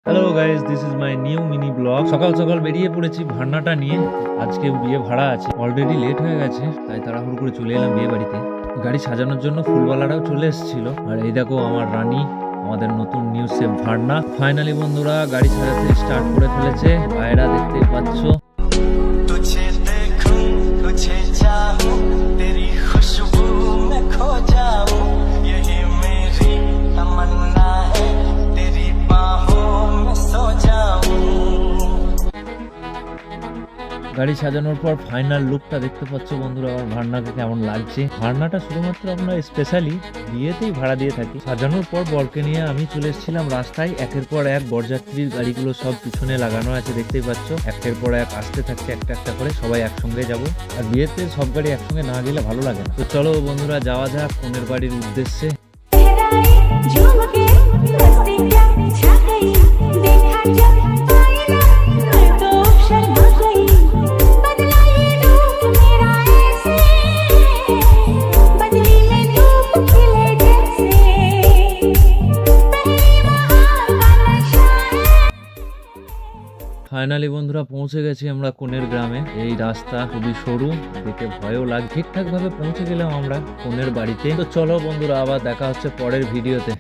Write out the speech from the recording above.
Hello guys, this is my new mini blog. সকাল সকাল বেরিয়ে পড়েছি ভাড়নাটা নিয়ে। আজকে বিয়ে ভাড়া আছে, অলরেডি লেট হয়ে গেছে, তাই তাড়াহুড়ো করে চলে এলাম বিয়ে বাড়িতে। গাড়ি সাজানোর জন্য ফুলওয়ালারাও চলে এসেছিল। আর এই দেখো আমার রানী, আমাদের নতুন নিউ সেফ ভাড়না। ফাইনালি বন্ধুরা গাড়ি সাজাতে স্টার্ট করে ফেলেছে। পায়রা দেখতেই পাচ্ছ। तुझे देखूं तुझे चाहूं तेरी खुशबू में खो जाऊं यही मेरी तमन्ना है तेरी बाहों में सो जाऊं। গাড়ি সাজানোর পর ফাইনাল লুকটা দেখতে পাচ্ছ বন্ধুরা, আমার ভাড়নাকে কেমন লাগছে। ভাড়নাটা শুধুমাত্র আমরা স্পেশালি বিয়েতেই ভাড়া দিয়ে থাকি। সাজানোর পর বরকে নিয়ে আমি চলে এসেছিলাম রাস্তায়। একের পর এক বরযাত্রীর গাড়িগুলো সব পিছনে লাগানো আছে, দেখতেই পাচ্ছ। একের পর এক আসতে থাকছে একটা একটা করে, সবাই একসঙ্গে যাব। আর বিয়েতে সব গাড়ি একসঙ্গে না গেলে ভালো লাগে না। তো চলো বন্ধুরা যাওয়া যাক কনের বাড়ির উদ্দেশ্যে। ফাইনালি বন্ধুরা পৌঁছে গেছি আমরা কনের গ্রামে। এই রাস্তা খুবই সরু, দেখে ভয়ও লাগে। ঠিকঠাক ভাবে পৌঁছে গেলাম আমরা কনের বাড়িতে। তো চলো বন্ধুরা আবার দেখা হচ্ছে পরের ভিডিওতে।